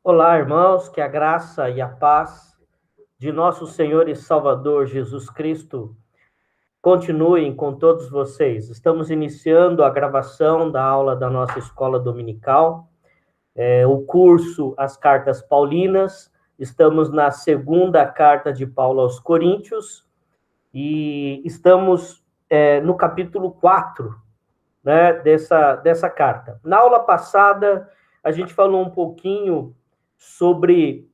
Olá, irmãos, que a graça e a paz de nosso Senhor e Salvador Jesus Cristo continuem com todos vocês. Estamos iniciando a gravação da aula da nossa escola dominical, o curso As Cartas Paulinas. Estamos na segunda carta de Paulo aos Coríntios e estamos no capítulo 4, né, dessa carta. Na aula passada, a gente falou um pouquinho sobre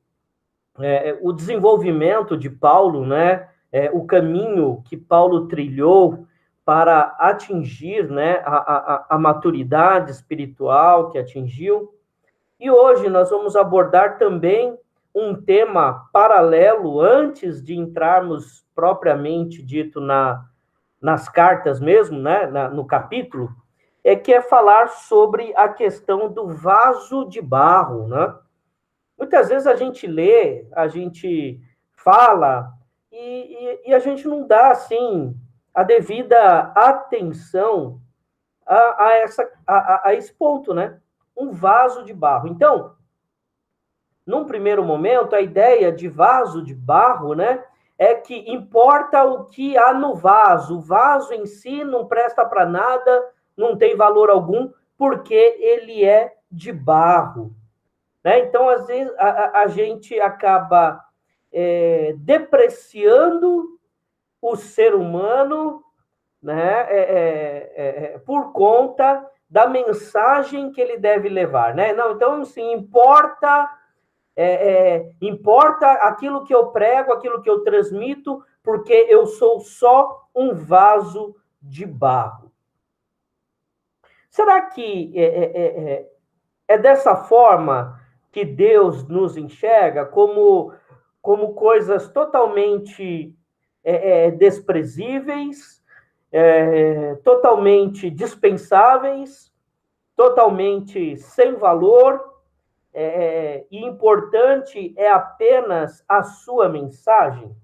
o desenvolvimento de Paulo, né, o caminho que Paulo trilhou para atingir, né, a maturidade espiritual que atingiu. E hoje nós vamos abordar também um tema paralelo, antes de entrarmos propriamente dito nas cartas mesmo, né, no capítulo, que é falar sobre a questão do vaso de barro, né? Muitas vezes a gente lê, a gente fala e a gente não dá assim a devida atenção a esse ponto, né? Um vaso de barro. Então, num primeiro momento, a ideia de vaso de barro, né, é que importa o que há no vaso. O vaso em si não presta para nada, não tem valor algum, porque ele é de barro. Né? Então, às vezes, a gente acaba depreciando o ser humano, né, por conta da mensagem que ele deve levar. Né? Não, então, assim, importa aquilo que eu prego, aquilo que eu transmito, porque eu sou só um vaso de barro. Será que é dessa forma que Deus nos enxerga, como coisas totalmente desprezíveis, totalmente dispensáveis, totalmente sem valor, e importante é apenas a sua mensagem?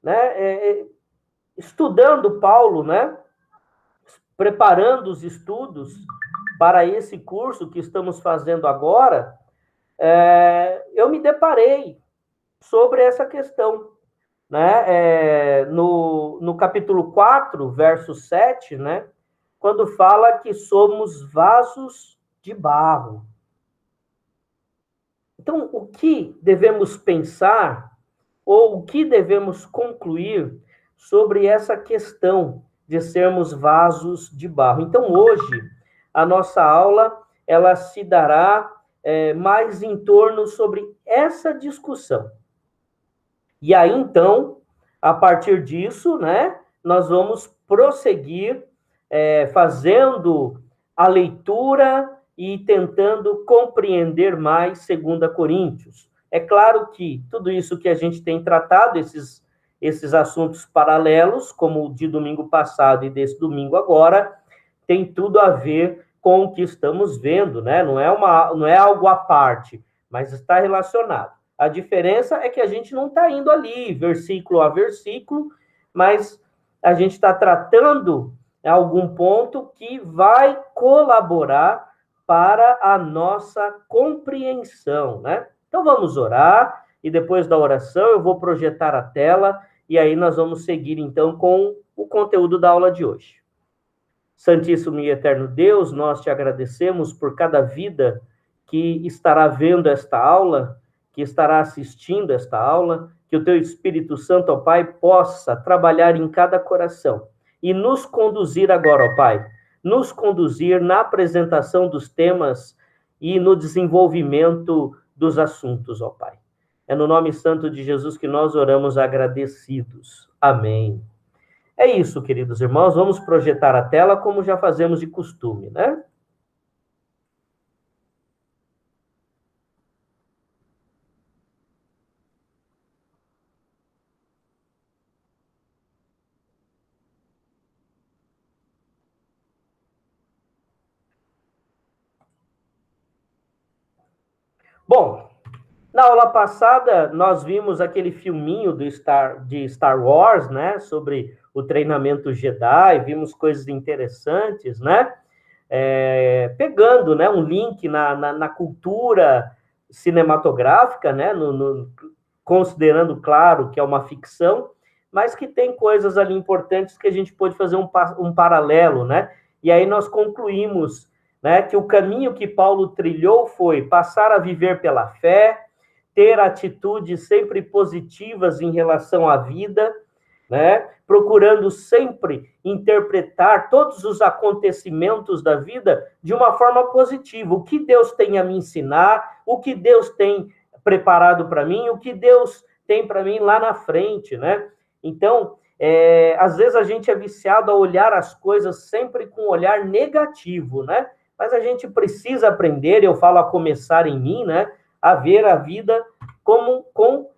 Né? Estudando Paulo, né? Preparando os estudos para esse curso que estamos fazendo agora, eu me deparei sobre essa questão. Né? No capítulo 4, verso 7, né? Quando fala que somos vasos de barro. Então, o que devemos pensar ou o que devemos concluir sobre essa questão de sermos vasos de barro? Então, hoje, a nossa aula ela se dará mais em torno sobre essa discussão. E aí, então, a partir disso, né, nós vamos prosseguir fazendo a leitura e tentando compreender mais 2 Coríntios. É claro que tudo isso que a gente tem tratado, esses assuntos paralelos, como o de domingo passado e desse domingo agora, tem tudo a ver com o que estamos vendo, né? Não é algo à parte, mas está relacionado. A diferença é que a gente não está indo ali, versículo a versículo, mas a gente está tratando algum ponto que vai colaborar para a nossa compreensão, né? Então vamos orar, e depois da oração eu vou projetar a tela, e aí nós vamos seguir então com o conteúdo da aula de hoje. Santíssimo e eterno Deus, nós te agradecemos por cada vida que estará vendo esta aula, que estará assistindo esta aula, que o teu Espírito Santo, ó Pai, possa trabalhar em cada coração e nos conduzir agora, ó Pai, nos conduzir na apresentação dos temas e no desenvolvimento dos assuntos, ó Pai. É no nome santo de Jesus que nós oramos agradecidos. Amém. É isso, queridos irmãos, vamos projetar a tela como já fazemos de costume, né? Bom, na aula passada nós vimos aquele filminho de Star Wars, né? Sobre o treinamento Jedi, vimos coisas interessantes, né? Pegando, né, um link na cultura cinematográfica, né? Considerando, claro, que é uma ficção, mas que tem coisas ali importantes que a gente pode fazer um paralelo, né? E aí nós concluímos, né, que o caminho que Paulo trilhou foi passar a viver pela fé, ter atitudes sempre positivas em relação à vida, né? Procurando sempre interpretar todos os acontecimentos da vida de uma forma positiva. O que Deus tem a me ensinar, o que Deus tem preparado para mim, o que Deus tem para mim lá na frente, né? Então, às vezes a gente é viciado a olhar as coisas sempre com um olhar negativo, né? Mas a gente precisa aprender, eu falo a começar em mim, né? A ver a vida com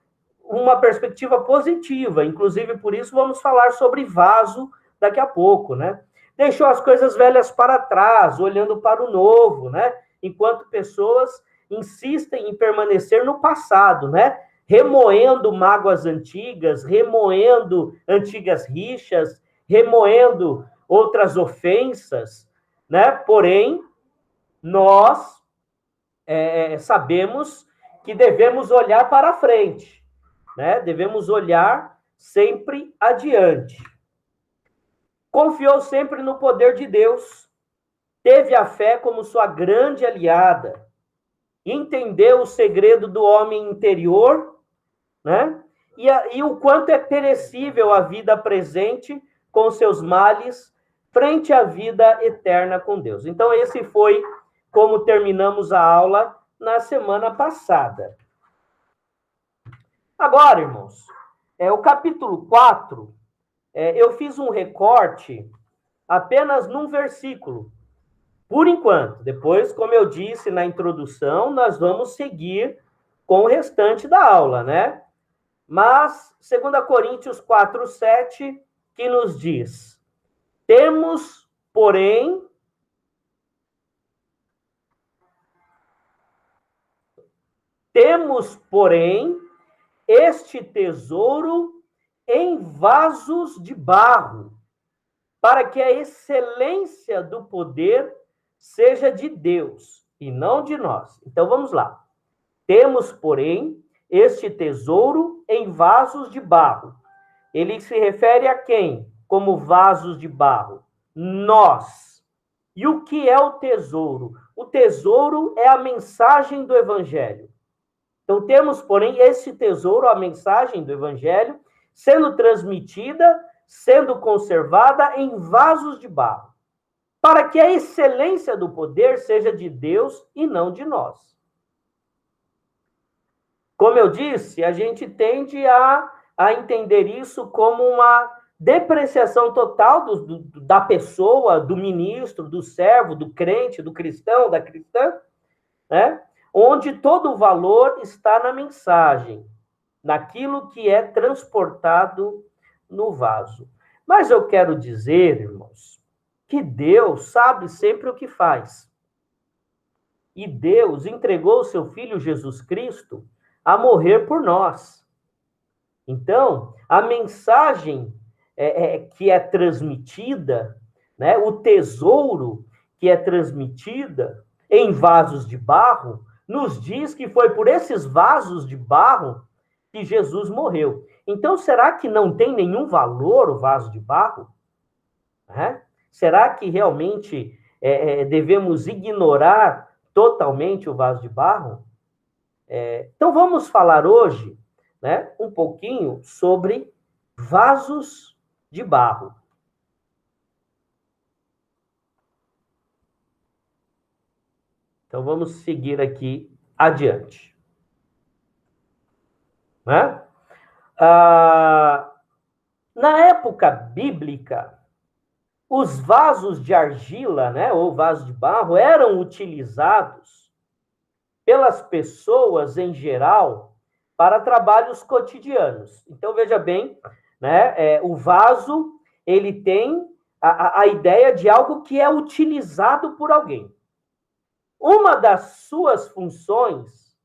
uma perspectiva positiva. Inclusive, por isso, vamos falar sobre vaso daqui a pouco, né? Deixou as coisas velhas para trás, olhando para o novo, né? Enquanto pessoas insistem em permanecer no passado, né? Remoendo mágoas antigas, remoendo antigas rixas, remoendo outras ofensas, né? Porém, nós sabemos que devemos olhar para frente, né? Devemos olhar sempre adiante. Confiou sempre no poder de Deus, teve a fé como sua grande aliada, entendeu o segredo do homem interior, né? E o quanto é perecível a vida presente com seus males frente à vida eterna com Deus. Então, esse foi como terminamos a aula na semana passada. Agora, irmãos, o capítulo 4, eu fiz um recorte apenas num versículo, por enquanto. Depois, como eu disse na introdução, nós vamos seguir com o restante da aula, né? Mas, 2 Coríntios 4:7, que nos diz: temos, porém, este tesouro em vasos de barro, para que a excelência do poder seja de Deus e não de nós. Então vamos lá. Temos, porém, este tesouro em vasos de barro. Ele se refere a quem? Como vasos de barro? Nós. E o que é o tesouro? O tesouro é a mensagem do Evangelho. Então, temos, porém, esse tesouro, a mensagem do Evangelho, sendo transmitida, sendo conservada em vasos de barro, para que a excelência do poder seja de Deus e não de nós. Como eu disse, a gente tende a entender isso como uma depreciação total da pessoa, do ministro, do servo, do crente, do cristão, da cristã, né? Onde todo o valor está na mensagem, naquilo que é transportado no vaso. Mas eu quero dizer, irmãos, que Deus sabe sempre o que faz. E Deus entregou o seu Filho Jesus Cristo a morrer por nós. Então, a mensagem que é transmitida, né, o tesouro que é transmitida em vasos de barro, nos diz que foi por esses vasos de barro que Jesus morreu. Então, será que não tem nenhum valor o vaso de barro? Será que realmente devemos ignorar totalmente o vaso de barro? Então, vamos falar hoje, né, um pouquinho sobre vasos de barro. Então, vamos seguir aqui adiante. Né? Na época bíblica, os vasos de argila, né, ou vasos de barro, eram utilizados pelas pessoas em geral para trabalhos cotidianos. Então, veja bem, né, o vaso, ele tem a ideia de algo que é utilizado por alguém. Uma das suas funções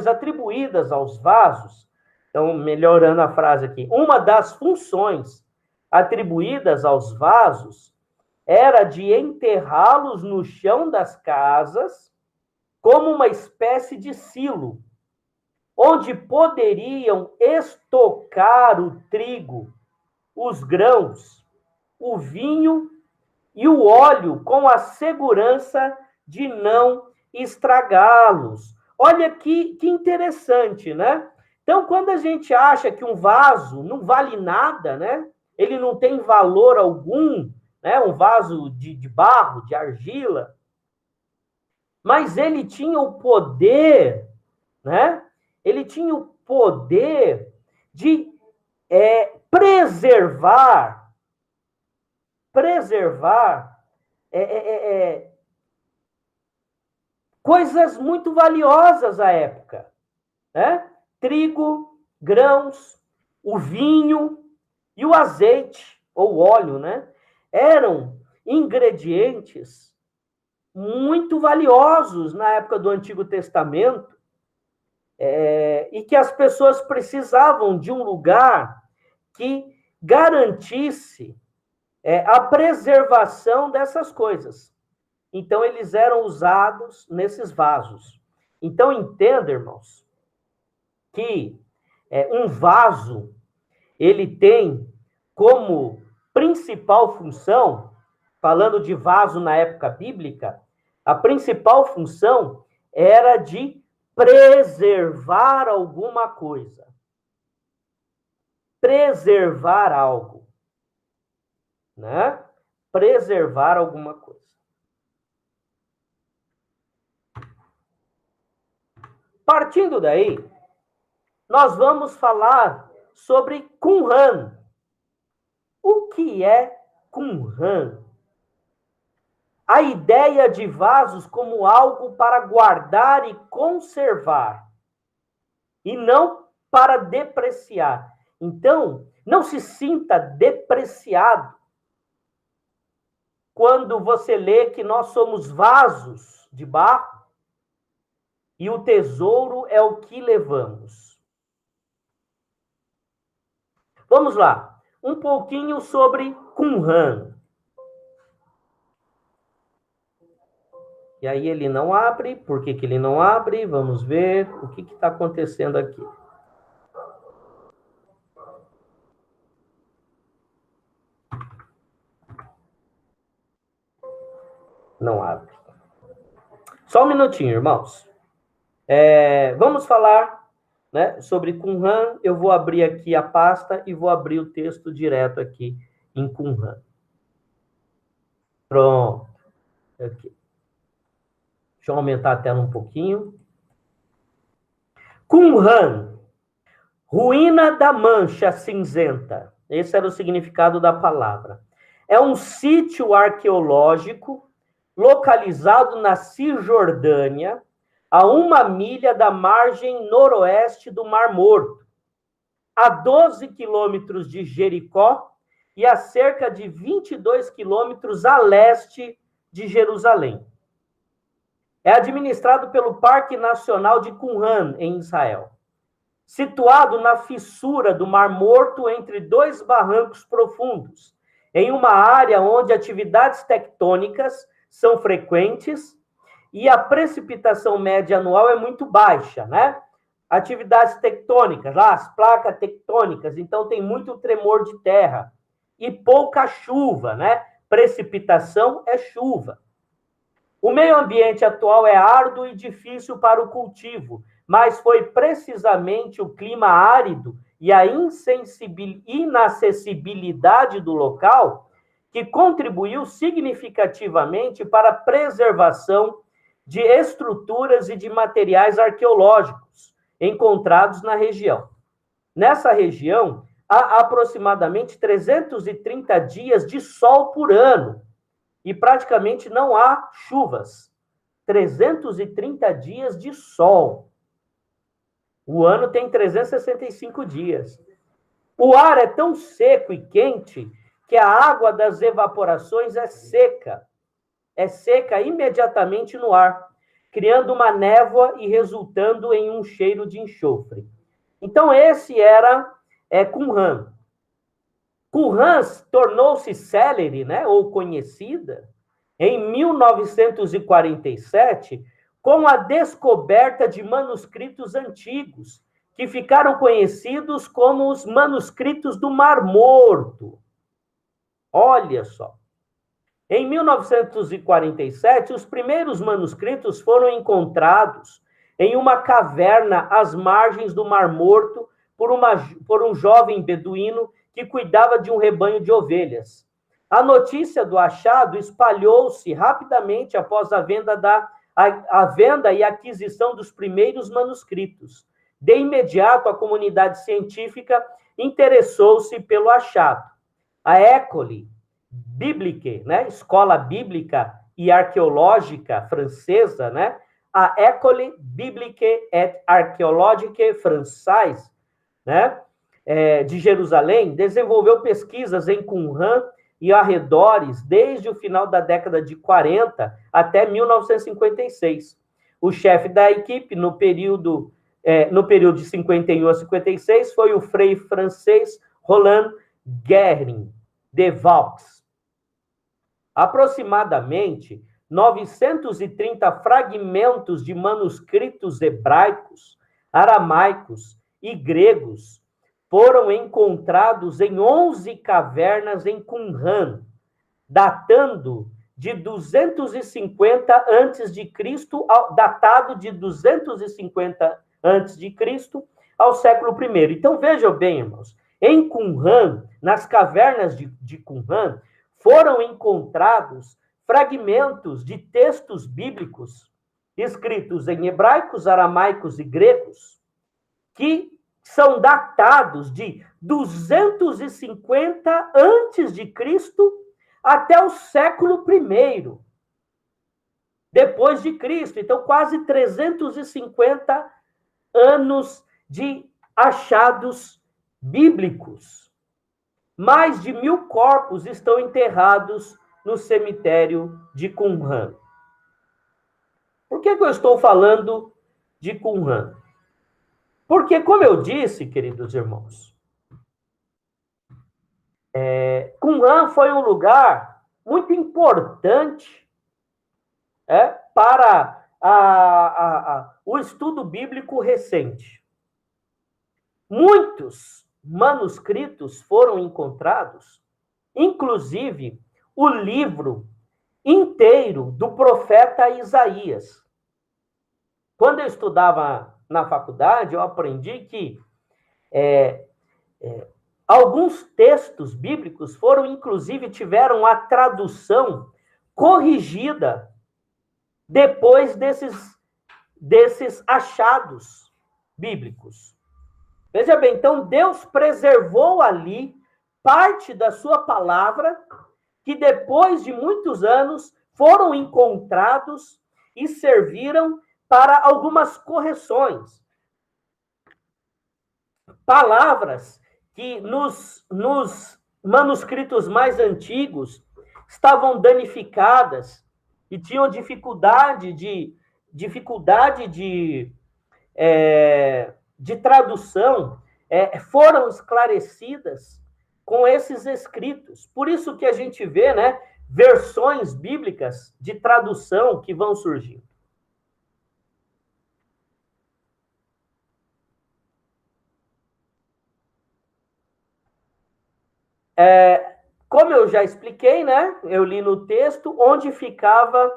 atribuídas aos vasos, então, melhorando a frase aqui, uma das funções atribuídas aos vasos era de enterrá-los no chão das casas como uma espécie de silo, onde poderiam estocar o trigo, os grãos, o vinho e o óleo com a segurança de não estragá-los. Olha que interessante, né? Então, quando a gente acha que um vaso não vale nada, né? Ele não tem valor algum, né? Um vaso de barro, de argila, mas ele tinha o poder, né? Ele tinha o poder de preservar coisas muito valiosas à época, né? Trigo, grãos, o vinho e o azeite, ou óleo, né? Eram ingredientes muito valiosos na época do Antigo Testamento, e que as pessoas precisavam de um lugar que garantisse a preservação dessas coisas. Então, eles eram usados nesses vasos. Então, entenda, irmãos, que um vaso, ele tem como principal função, falando de vaso na época bíblica, a principal função era de preservar alguma coisa. Preservar algo. Né? Preservar alguma coisa. Partindo daí, nós vamos falar sobre Qumran. O que é Qumran? A ideia de vasos como algo para guardar e conservar, e não para depreciar. Então, não se sinta depreciado quando você lê que nós somos vasos de barro e o tesouro é o que levamos. Vamos lá, um pouquinho sobre Qumran. E aí ele não abre. Por que ele não abre? Vamos ver o que está acontecendo aqui. Não abre. Só um minutinho, irmãos. Vamos falar, né, sobre Qumran. Eu vou abrir aqui a pasta e vou abrir o texto direto aqui em Qumran. Pronto. Aqui. Deixa eu aumentar a tela um pouquinho. Qumran, ruína da mancha cinzenta. Esse era o significado da palavra. É um sítio arqueológico localizado na Cisjordânia, a 1 milha da margem noroeste do Mar Morto, a 12 quilômetros de Jericó e a cerca de 22 quilômetros a leste de Jerusalém. É administrado pelo Parque Nacional de Qumran, em Israel. Situado na fissura do Mar Morto entre 2 barrancos profundos, em uma área onde atividades tectônicas são frequentes e a precipitação média anual é muito baixa, né? Atividades tectônicas, lá, as placas tectônicas, então tem muito tremor de terra e pouca chuva, né? Precipitação é chuva. O meio ambiente atual é árduo e difícil para o cultivo, mas foi precisamente o clima árido e a inacessibilidade do local que contribuiu significativamente para a preservação de estruturas e de materiais arqueológicos encontrados na região. Nessa região, há aproximadamente 330 dias de sol por ano, e praticamente não há chuvas. 330 dias de sol. O ano tem 365 dias. O ar é tão seco e quente que a água das evaporações é seca. É seca imediatamente no ar, criando uma névoa e resultando em um cheiro de enxofre. Então, esse era Qumran. Qumran tornou-se célere, né, ou conhecida, em 1947, com a descoberta de manuscritos antigos, que ficaram conhecidos como os manuscritos do Mar Morto. Olha só. Em 1947, os primeiros manuscritos foram encontrados em uma caverna às margens do Mar Morto por um jovem beduíno que cuidava de um rebanho de ovelhas. A notícia do achado espalhou-se rapidamente após a venda e aquisição dos primeiros manuscritos. De imediato, a comunidade científica interessou-se pelo achado. A École Biblique, né? Escola Bíblica e Arqueológica Francesa, né? A École Biblique et Archéologique Française, né? De Jerusalém, desenvolveu pesquisas em Qumran e arredores desde o final da década de 40 até 1956. O chefe da equipe no período de 51 a 56 foi o frei francês Roland Guérin de Vaux. Aproximadamente 930 fragmentos de manuscritos hebraicos, aramaicos e gregos foram encontrados em 11 cavernas em Qumran, datando de 250 a.C., datado de 250 a.C. ao século I. Então, vejam bem, irmãos, em Qumran, nas cavernas de Qumran, foram encontrados fragmentos de textos bíblicos escritos em hebraicos, aramaicos e gregos, que são datados de 250 antes de Cristo até o século I depois de Cristo. Então, quase 350 anos de achados bíblicos. Mais de 1.000 corpos estão enterrados no cemitério de Qumran. Por que eu estou falando de Qumran? Porque, como eu disse, queridos irmãos, Qumran foi um lugar muito importante para o estudo bíblico recente. Muitos manuscritos foram encontrados, inclusive o livro inteiro do profeta Isaías. Quando eu estudava na faculdade, eu aprendi que alguns textos bíblicos tiveram a tradução corrigida depois desses achados bíblicos. Veja bem, então Deus preservou ali parte da sua palavra que depois de muitos anos foram encontrados e serviram para algumas correções. Palavras que nos manuscritos mais antigos estavam danificadas e tinham dificuldade de tradução, foram esclarecidas com esses escritos. Por isso que a gente vê, né, versões bíblicas de tradução que vão surgindo. Como eu já expliquei, né, eu li no texto onde ficava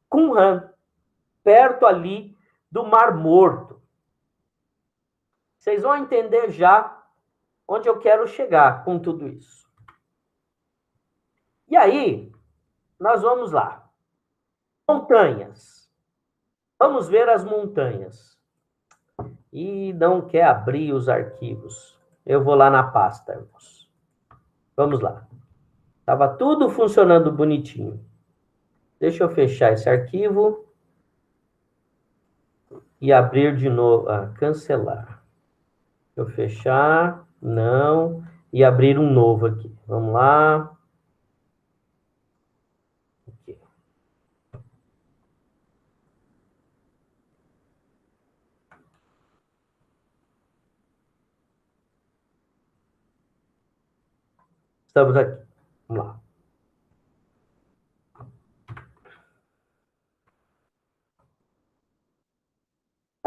Qumran, perto ali do Mar Morto. Vocês vão entender já onde eu quero chegar com tudo isso. E aí, nós vamos lá. Montanhas. Vamos ver as montanhas. E não quer abrir os arquivos. Eu vou lá na pasta, irmãos. Vamos lá. Estava tudo funcionando bonitinho. Deixa eu fechar esse arquivo e abrir de novo. Cancelar. Deixa eu fechar. Não. E abrir um novo aqui. Vamos lá. Aqui. Estamos aqui. Vamos lá.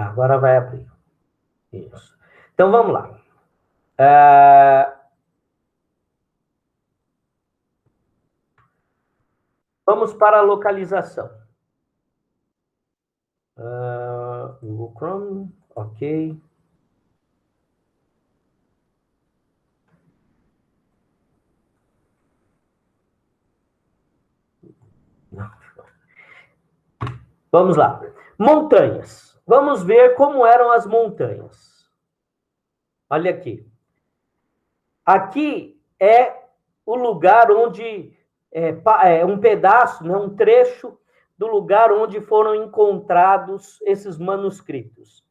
Agora vai abrir. Isso. Então, vamos lá. Vamos para a localização. Google Chrome, ok. Vamos lá. Montanhas. Vamos ver como eram as montanhas. Olha aqui. Aqui é o lugar onde um pedaço, né, um trecho do lugar onde foram encontrados esses manuscritos.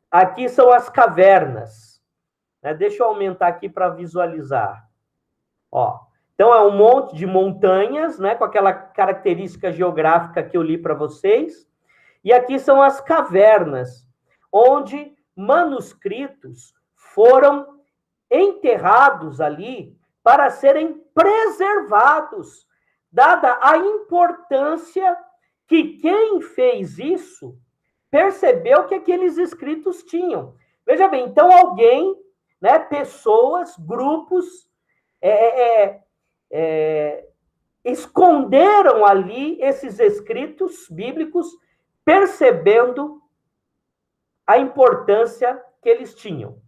Aqui são as cavernas. Né? Deixa eu aumentar aqui para visualizar. Ó, então é um monte de montanhas, né, com aquela característica geográfica que eu li para vocês. E aqui são as cavernas, onde manuscritos foram enterrados ali para serem preservados, dada a importância que quem fez isso percebeu que aqueles escritos tinham. Veja bem, então alguém, né, pessoas, grupos, esconderam ali esses escritos bíblicos, percebendo a importância que eles tinham.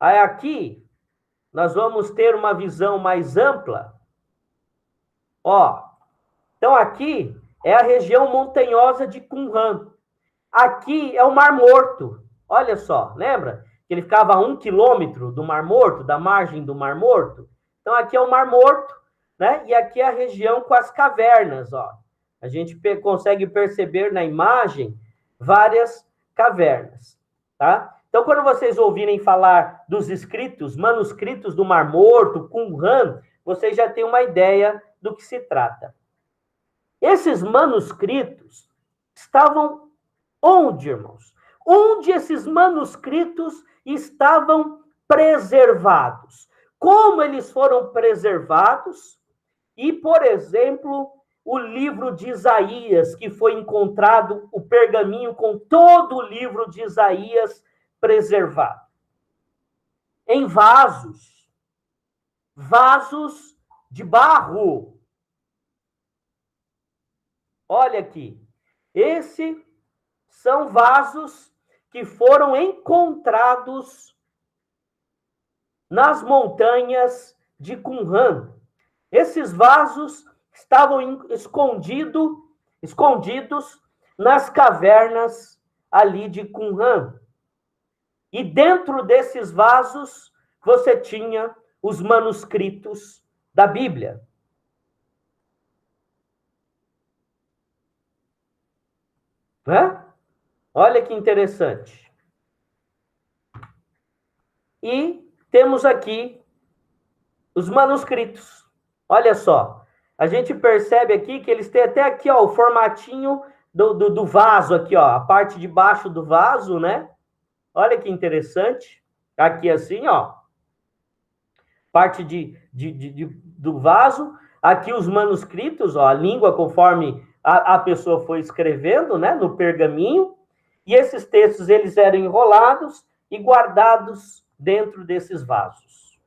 Aí aqui, nós vamos ter uma visão mais ampla. Ó, então aqui é a região montanhosa de Qumran. Aqui é o Mar Morto. Olha só, lembra? Que ele ficava a 1 quilômetro do Mar Morto, da margem do Mar Morto. Então aqui é o Mar Morto, né? E aqui é a região com as cavernas, ó. A gente consegue perceber na imagem várias cavernas, tá? Então, quando vocês ouvirem falar dos escritos, manuscritos do Mar Morto, Qumran, vocês já têm uma ideia do que se trata. Esses manuscritos estavam onde, irmãos? Onde esses manuscritos estavam preservados? Como eles foram preservados? E, por exemplo, o livro de Isaías, que foi encontrado, o pergaminho com todo o livro de Isaías preservado. Em vasos. Vasos de barro. Olha aqui. Esses são vasos que foram encontrados nas montanhas de Qumran. Esses vasos estavam escondidos nas cavernas ali de Qumran. E dentro desses vasos você tinha os manuscritos da Bíblia. Né? Olha que interessante. E temos aqui os manuscritos. Olha só. A gente percebe aqui que eles têm até aqui, ó, o formatinho do vaso aqui, ó, a parte de baixo do vaso, né? Olha que interessante. Aqui assim, ó. Parte do vaso. Aqui os manuscritos, ó, a língua conforme a pessoa foi escrevendo, né, no pergaminho. E esses textos, eles eram enrolados e guardados dentro desses vasos.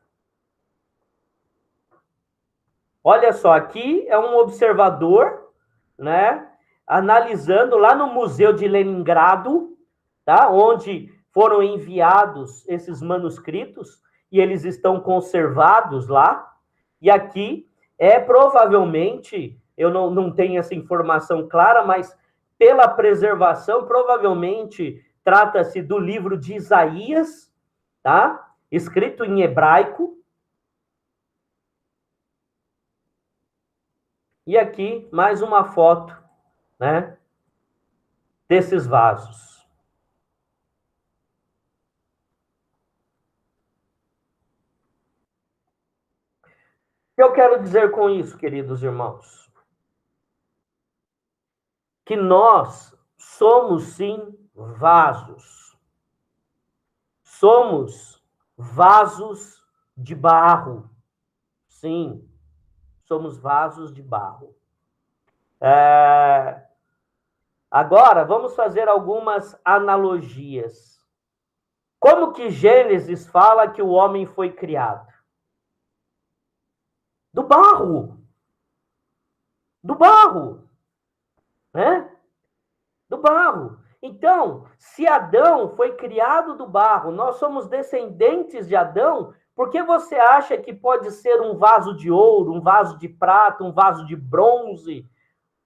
Olha só, aqui é um observador, né, analisando lá no Museu de Leningrado, tá, onde foram enviados esses manuscritos e eles estão conservados lá. E aqui é provavelmente, eu não tenho essa informação clara, mas pela preservação, provavelmente trata-se do livro de Isaías, tá? Escrito em hebraico. E aqui mais uma foto, né, desses vasos. O que eu quero dizer com isso, queridos irmãos? Que nós somos, sim, vasos. Somos vasos de barro. Sim, somos vasos de barro. Agora, vamos fazer algumas analogias. Como que Gênesis fala que o homem foi criado? Do barro. Do barro. Né? Do barro. Então, se Adão foi criado do barro, nós somos descendentes de Adão, por que você acha que pode ser um vaso de ouro, um vaso de prata, um vaso de bronze,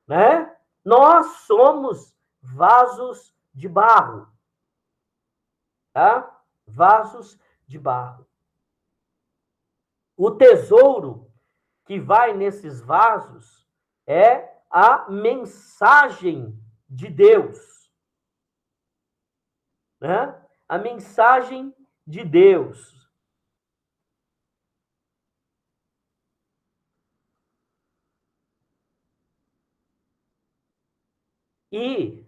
né? Nós somos vasos de barro, tá? Vasos de barro. O tesouro que vai nesses vasos é a mensagem de Deus, né? A mensagem de Deus. E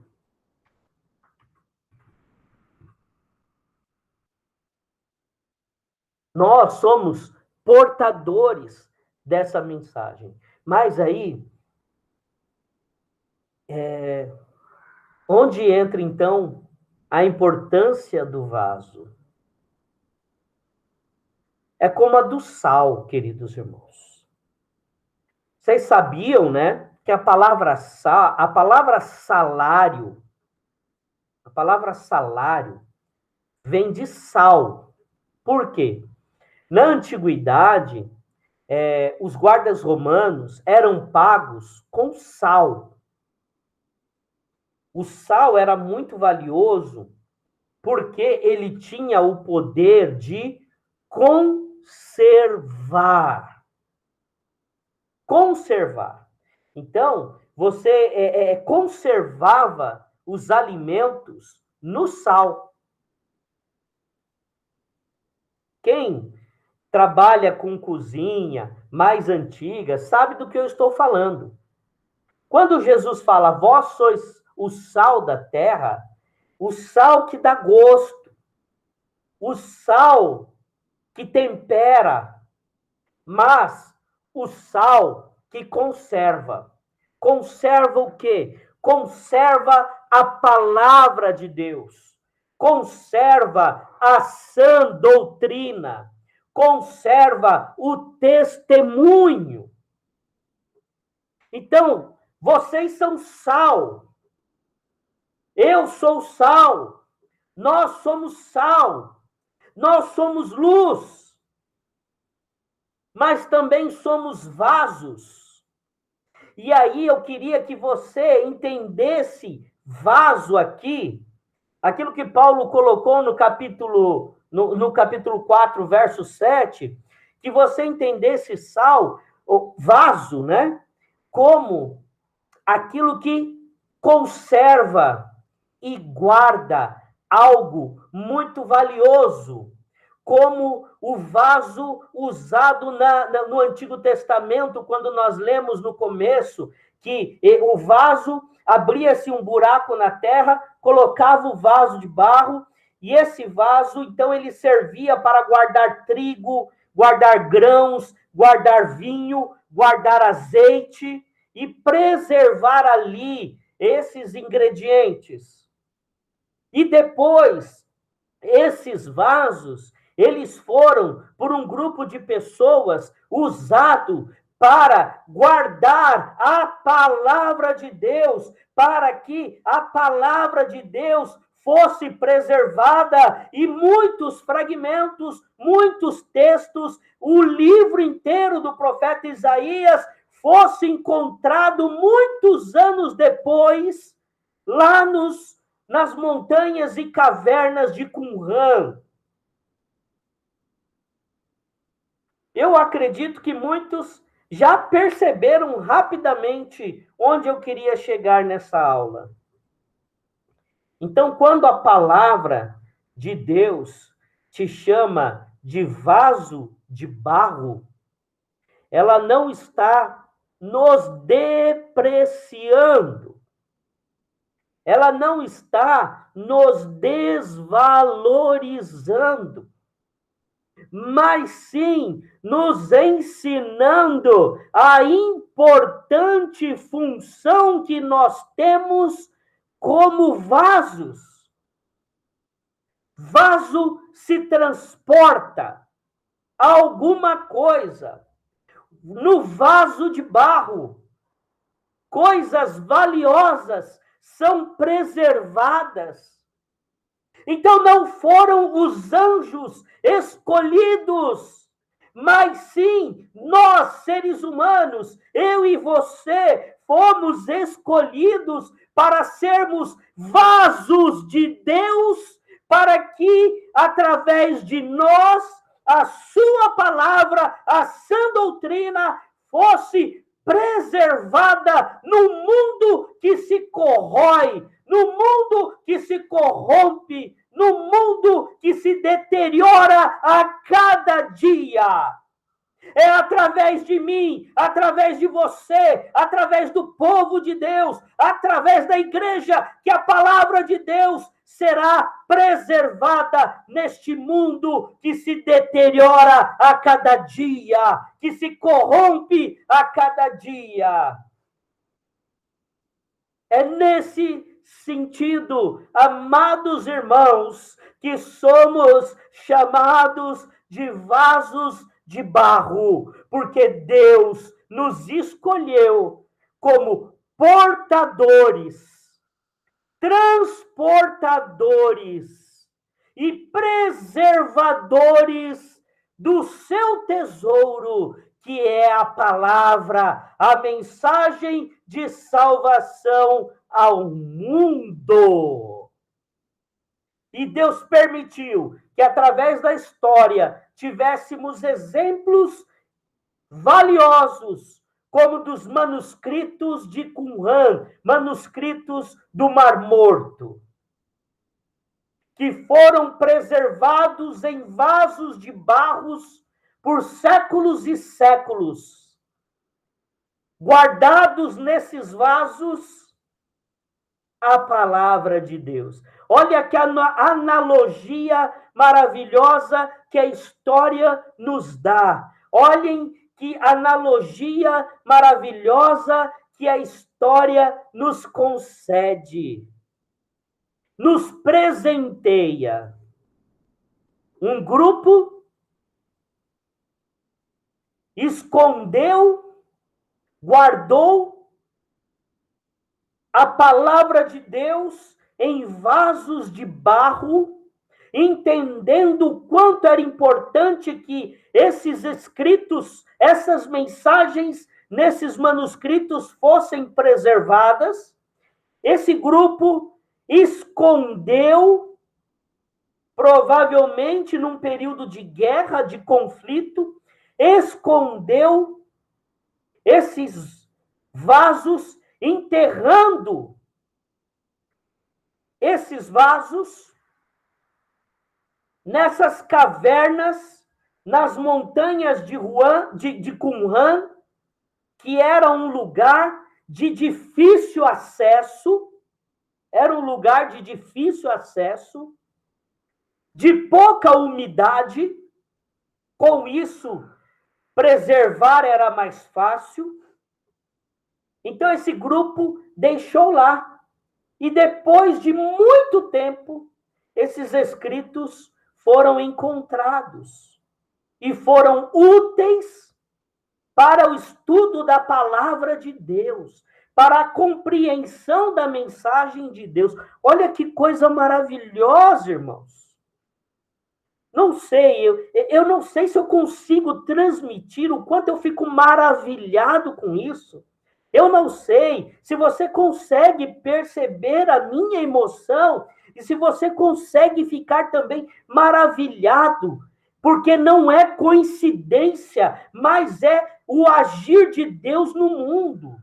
nós somos portadores dessa mensagem. Mas aí, onde entra então a importância do vaso? É como a do sal, queridos irmãos. Vocês sabiam, né, que a palavra salário, vem de sal. Por quê? Na antiguidade, os guardas romanos eram pagos com sal. O sal era muito valioso porque ele tinha o poder de conservar. Conservar. Então, você conservava os alimentos no sal. Quem trabalha com cozinha mais antiga sabe do que eu estou falando. Quando Jesus fala, vós sois o sal da terra, o sal que dá gosto, o sal que tempera, mas o sal que conserva. Conserva o quê? Conserva a palavra de Deus. Conserva a sã doutrina. Conserva o testemunho. Então, vocês são sal. Eu sou sal. Nós somos sal. Nós somos luz. Mas também somos vasos. E aí eu queria que você entendesse vaso aqui, aquilo que Paulo colocou no capítulo 4, verso 7, que você entendesse sal, o vaso, né? Como aquilo que conserva e guarda algo muito valioso, como o vaso usado no Antigo Testamento, quando nós lemos no começo que o vaso abria-se um buraco na terra, colocava o vaso de barro, e esse vaso, então, ele servia para guardar trigo, guardar grãos, guardar vinho, guardar azeite e preservar ali esses ingredientes. E depois, esses vasos, eles foram, por um grupo de pessoas, usados para guardar a palavra de Deus, para que a palavra de Deus fosse preservada e muitos fragmentos, muitos textos, o livro inteiro do profeta Isaías fosse encontrado muitos anos depois, lá nas montanhas e cavernas de Qumran. Eu acredito que muitos já perceberam rapidamente onde eu queria chegar nessa aula. Então, quando a palavra de Deus te chama de vaso de barro, ela não está nos depreciando. Ela não está nos desvalorizando, mas sim nos ensinando a importante função que nós temos como vasos. Vaso se transporta alguma coisa. No vaso de barro, coisas valiosas são preservadas. Então não foram os anjos escolhidos, mas sim nós, seres humanos, eu e você, fomos escolhidos para sermos vasos de Deus, para que, através de nós, a sua palavra, a sã doutrina, fosse preservada no mundo que se corrói, no mundo que se corrompe, no mundo que se deteriora a cada dia. É através de mim, através de você, através do povo de Deus, através da igreja, que a palavra de Deus será preservada neste mundo que se deteriora a cada dia, que se corrompe a cada dia. É nesse sentido, amados irmãos, que somos chamados de vasos de barro, porque Deus nos escolheu como portadores, transportadores e preservadores do seu tesouro, que é a palavra, a mensagem de salvação ao mundo. E Deus permitiu que, através da história, tivéssemos exemplos valiosos, como dos manuscritos de Qumran, manuscritos do Mar Morto, que foram preservados em vasos de barros por séculos e séculos. Guardados nesses vasos, a palavra de Deus. Olha que analogia maravilhosa que a história nos dá. Olhem que analogia maravilhosa que a história nos concede. Nos presenteia. Um grupo escondeu, guardou a palavra de Deus em vasos de barro, entendendo o quanto era importante que esses escritos, essas mensagens nesses manuscritos fossem preservadas. Esse grupo escondeu, provavelmente num período de guerra, de conflito, escondeu esses vasos, enterrando esses vasos nessas cavernas, nas montanhas de Qumran, que era um lugar de difícil acesso, de pouca umidade, com isso preservar era mais fácil. Então esse grupo deixou lá, e depois de muito tempo, esses escritos foram encontrados e foram úteis para o estudo da palavra de Deus, para a compreensão da mensagem de Deus. Olha que coisa maravilhosa, irmãos. Não sei, eu não sei se eu consigo transmitir o quanto eu fico maravilhado com isso. Eu não sei se você consegue perceber a minha emoção e se você consegue ficar também maravilhado, porque não é coincidência, mas é o agir de Deus no mundo.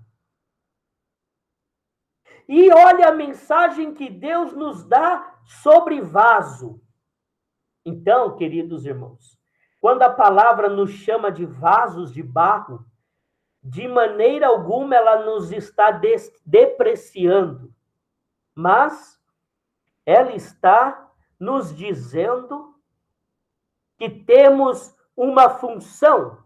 E olha a mensagem que Deus nos dá sobre vaso. Então, queridos irmãos, quando a palavra nos chama de vasos de barro, de maneira alguma ela nos está depreciando, mas ela está nos dizendo que temos uma função,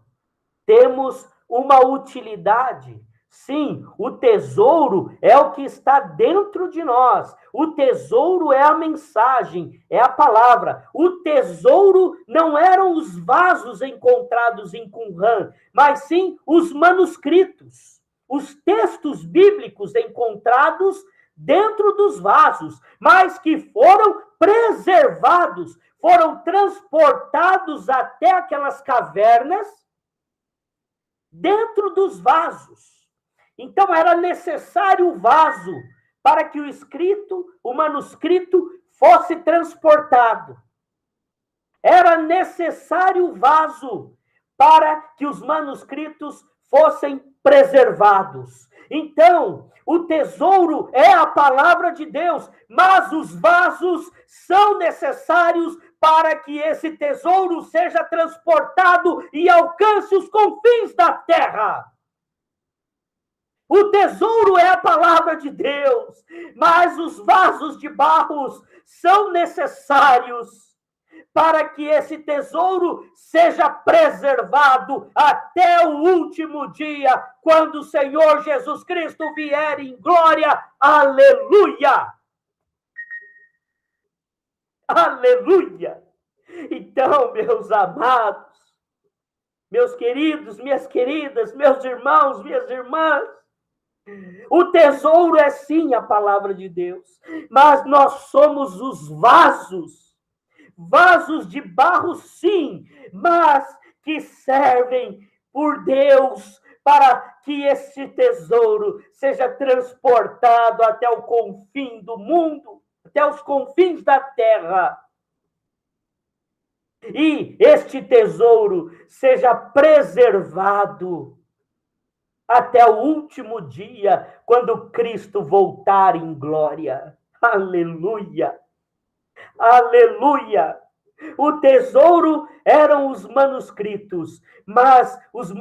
temos uma utilidade, Sim, o tesouro é o que está dentro de nós. O tesouro é a mensagem, é a palavra. O tesouro não eram os vasos encontrados em Qumran, mas sim os manuscritos, os textos bíblicos encontrados dentro dos vasos, mas que foram preservados, foram transportados até aquelas cavernas dentro dos vasos. Então era necessário o vaso para que o manuscrito fosse transportado. Era necessário o vaso para que os manuscritos fossem preservados. Então, o tesouro é a palavra de Deus, mas os vasos são necessários para que esse tesouro seja transportado e alcance os confins da terra. O tesouro é a palavra de Deus, mas os vasos de barro são necessários para que esse tesouro seja preservado até o último dia, quando o Senhor Jesus Cristo vier em glória. Aleluia! Aleluia! Então, meus amados, meus queridos, minhas queridas, meus irmãos, minhas irmãs, o tesouro é sim a palavra de Deus, mas nós somos os vasos de barro sim, mas que servem por Deus para que esse tesouro seja transportado até o confim do mundo, até os confins da terra. E este tesouro seja preservado até o último dia, quando Cristo voltar em glória. Aleluia! Aleluia! O tesouro eram os manuscritos, mas os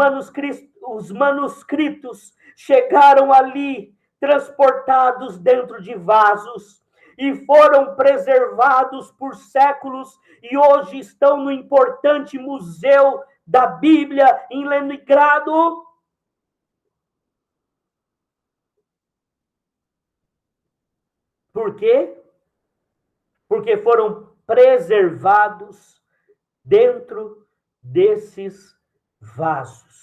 manuscritos chegaram ali, transportados dentro de vasos, e foram preservados por séculos, e hoje estão no importante Museu da Bíblia em Leningrado. Por quê? Porque foram preservados dentro desses vasos.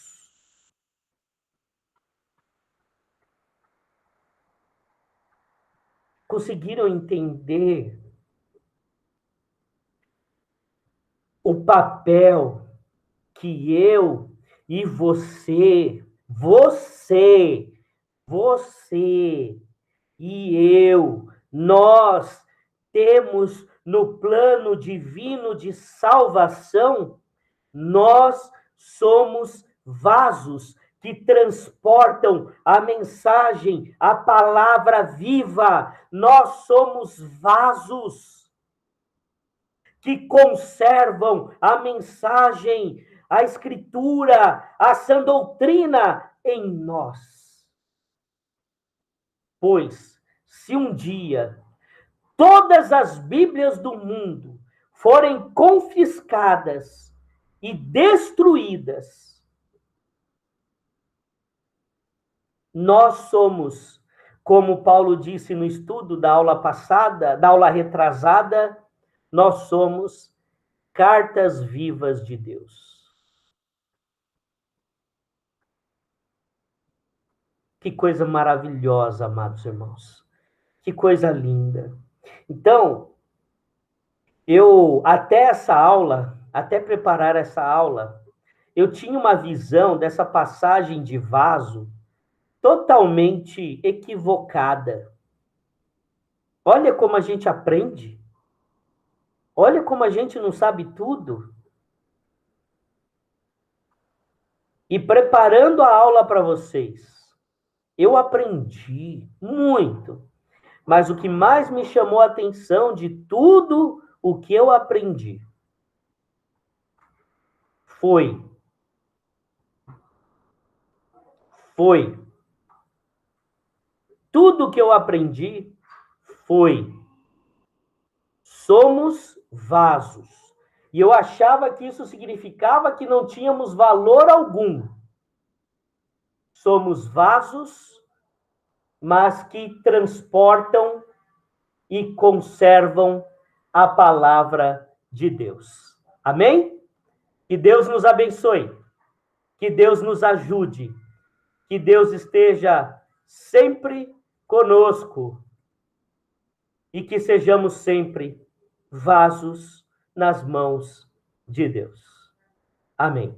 Conseguiram entender o papel que eu e você e eu, nós temos no plano divino de salvação? Nós somos vasos que transportam a mensagem, a palavra viva. Nós somos vasos que conservam a mensagem, a escritura, a sã doutrina em nós. Pois, se um dia todas as Bíblias do mundo forem confiscadas e destruídas, nós somos, como Paulo disse no estudo da aula passada, da aula retrasada, nós somos cartas vivas de Deus. Que coisa maravilhosa, amados irmãos. Que coisa linda. Então, eu, até preparar essa aula, eu tinha uma visão dessa passagem de vaso totalmente equivocada. Olha como a gente aprende. Olha como a gente não sabe tudo. E preparando a aula para vocês, eu aprendi muito. Mas o que mais me chamou a atenção de tudo o que eu aprendi foi tudo o que eu aprendi foi somos vasos. E eu achava que isso significava que não tínhamos valor algum. somos vasos, mas que transportam e conservam a palavra de Deus. Amém? Que Deus nos abençoe, que Deus nos ajude, que Deus esteja sempre conosco e que sejamos sempre vasos nas mãos de Deus. Amém.